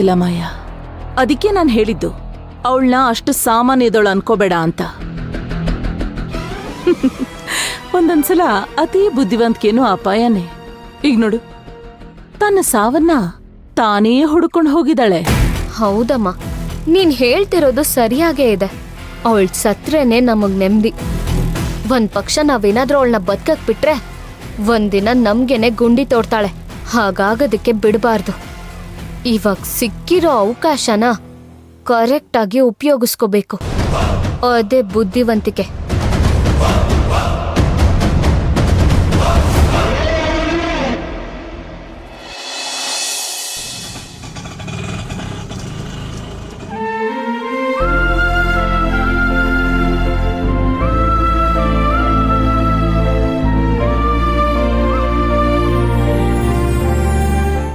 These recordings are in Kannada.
ಇಲ್ಲ ಮಾಯಾ, ಅದಕ್ಕೆ ನಾನು ಹೇಳಿದ್ದು ಅವಳನ್ನ ಅಷ್ಟು ಸಾಮಾನ್ಯದವಳು ಅನ್ಕೋಬೇಡ ಅಂತ. ಒಂದೊಂದ್ಸಲ ಅತಿ ಬುದ್ಧಿವಂತಿಕೆನೂ ಅಪಾಯನೇ. ಈಗ ನೋಡು, ತನ್ನ ಸಾವನ್ನ ತಾನೇ ಹುಡುಕೊಂಡು ಹೋಗಿದ್ದಾಳೆ. ಹೌದಮ್ಮ, ನೀನ್ ಹೇಳ್ತಿರೋದು ಸರಿಯಾಗೇ ಇದೆ. ಅವಳ ಸತ್ರೇನೆ ನಮಗ್ ನೆಮ್ಮದಿ. ಒಂದ್ ಪಕ್ಷ ನಾವೇನಾದ್ರೂ ಅವಳನ್ನ ಬದುಕಕ್ ಬಿಟ್ರೆ ಒಂದಿನ ನಮ್ಗೆನೆ ಗುಂಡಿ ತೋಡ್ತಾಳೆ. ಹಾಗಾಗದಕ್ಕೆ ಬಿಡಬಾರ್ದು. ಇವಾಗ ಸಿಕ್ಕಿರೋ ಅವಕಾಶನ ಕರೆಕ್ಟ್ ಆಗಿ ಉಪಯೋಗಿಸ್ಕೋಬೇಕು. ಅದೇ ಬುದ್ಧಿವಂತಿಕೆ.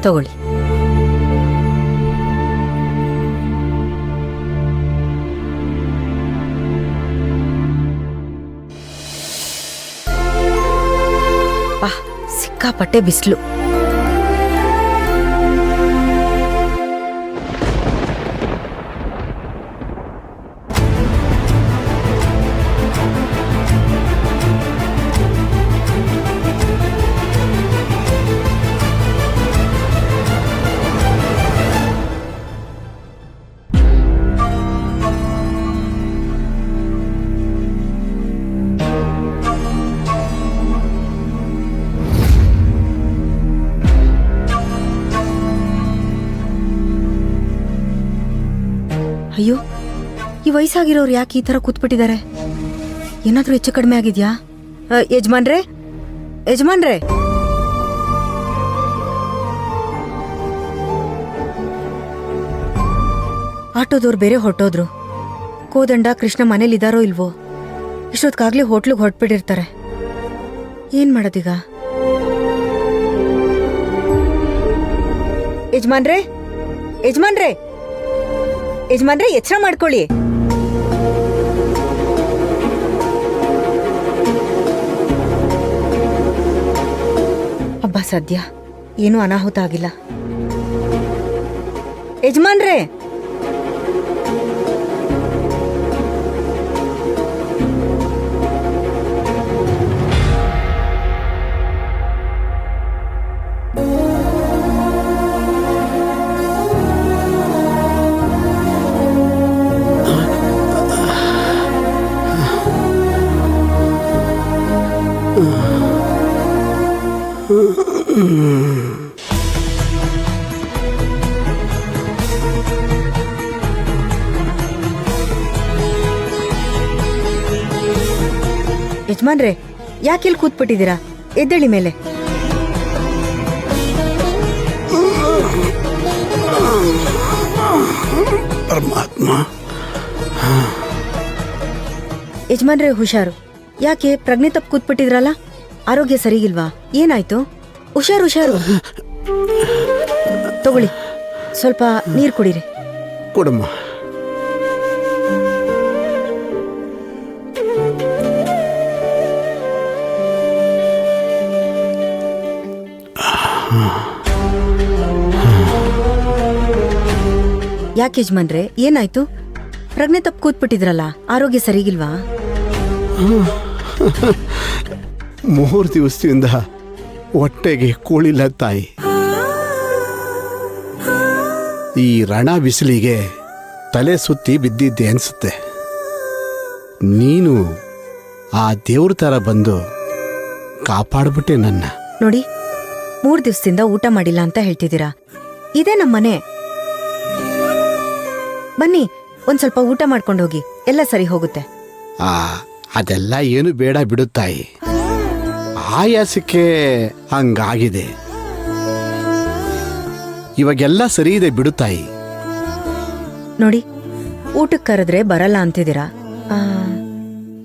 ತಗೊಳ್ಳಿ. ಸಿಕ್ಕಾಪಟ್ಟೆ ಬಿಸಿಲು. ಅಯ್ಯೋ, ಈ ವಯಸ್ಸಾಗಿರೋರು ಯಾಕೆ ಈ ತರ ಕೂತ್ಬಿಟ್ಟಿದ್ದಾರೆ? ಏನಾದ್ರೂ ಹೆಚ್ಚು ಕಡಿಮೆ ಆಗಿದ್ಯಾ? ಯಜಮಾನ್ರೆ, ಯಜಮಾನ್ರೆ, ಆಟೋದವ್ರು ಬೇರೆ ಹೊರಟೋದ್ರು. ಕೋದಂಡ ಕೃಷ್ಣ ಮನೇಲಿದಾರೋ ಇಲ್ವೋ? ಇಷ್ಟೊತ್ಕಾಗ್ಲೇ ಹೋಟ್ಲಿಗೆ ಹೊರಟ್ಬಿಟ್ಟಿರ್ತಾರೆ. ಏನ್ ಮಾಡೋದೀಗ? ಯಜಮಾನ್ರೆ, ಯಜಮಾನ್ರೆ, ಯಜಮಾನ್ರೆ, ಎಚ್ಚರ ಮಾಡ್ಕೊಳ್ಳಿ. ಅಬ್ಬಾ, ಸದ್ಯ ಏನೂ ಅನಾಹುತ ಆಗಿಲ್ಲ. ಯಜಮಾನ್ರೆ, ಯಜಮಾನ್ರೆ, ಯಾಕೆ ಇಲ್ಲಿ ಕೂತ್ಬಿಟ್ಟಿದ್ದೀರಾ? ಎದ್ದೇಳಿ ಮೇಲೆ. ಪರಮಾತ್ಮ. ಯಜಮಾನ್ರೆ, ಹುಷಾರು. ಯಾಕೆ ಪ್ರಜ್ಞೆ ತಪ್ಪು ಕೂತ್ಬಿಟ್ಟಿದ್ರಲ್ಲ? ಆರೋಗ್ಯ ಸರಿಗಿಲ್ವಾ? ಏನಾಯ್ತು? ಹುಷಾರು, ಹುಷಾರು. ತಗೊಳ್ಳಿ, ಸ್ವಲ್ಪ ನೀರು ಕುಡೀರಿ. ಕೊಡಮ್ಮ. ಯಾಕೆ ಯಜಮಾನ್ರೆ, ಏನಾಯ್ತು? ಪ್ರಜ್ಞೆ ತಪ್ಪು ಕೂತ್ಬಿಟ್ಟಿದ್ರಲ್ಲ, ಆರೋಗ್ಯ ಸರಿಗಿಲ್ವಾ? 3 ದಿವಸದಿಂದ ಹೊಟ್ಟೆಗೆ ಕೂಳಿಲ್ಲ ತಾಯಿ. ಈ ರಣ ಬಿಸಿಲಿಗೆ ತಲೆ ಸುತ್ತಿ ಬಿದ್ದಿದ್ದೆ ಅನ್ಸುತ್ತೆ. ನೀನು ಆ ದೇವ್ರ ತರ ಬಂದು ಕಾಪಾಡ್ಬಿಟ್ಟೆ ನನ್ನ. ನೋಡಿ, 3 ದಿವಸದಿಂದ ಊಟ ಮಾಡಿಲ್ಲ ಅಂತ ಹೇಳ್ತಿದ್ದೀರಾ. ಇದೇ ನಮ್ಮನೆ. ಬನ್ನಿ, ಒಂದ್ ಸ್ವಲ್ಪ ಊಟ ಮಾಡ್ಕೊಂಡೋಗಿ, ಎಲ್ಲ ಸರಿ ಹೋಗುತ್ತೆ. ಅದೆಲ್ಲ ಏನು ಬೇಡ ಬಿಡು ತಾಯಿ. ಆಯಾಸಕ್ಕೆ ಹಂಗಾಗಿದೆ. ಇವಾಗೆಲ್ಲ ಸರಿ ಇದೆ ಬಿಡು ತಾಯಿ. ನೋಡಿ, ಊಟಕ್ಕೆ ಕರೆದ್ರೆ ಬರಲ್ಲ ಅಂತಿದ್ದೀರಾ.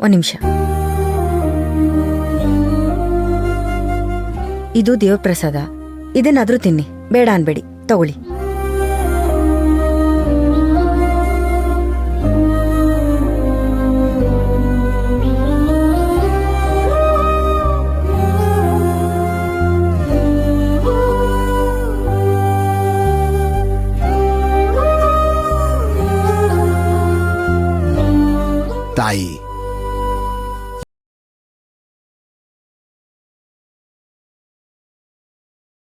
ಒಂದ್ ನಿಮಿಷ. ಇದು ದೇವಪ್ರಸಾದ. ಇದನ್ನಾದ್ರೂ ತಿನ್ನಿ, ಬೇಡ ಅನ್ಬೇಡಿ. ತಗೊಳ್ಳಿ. ತಾಯಿ.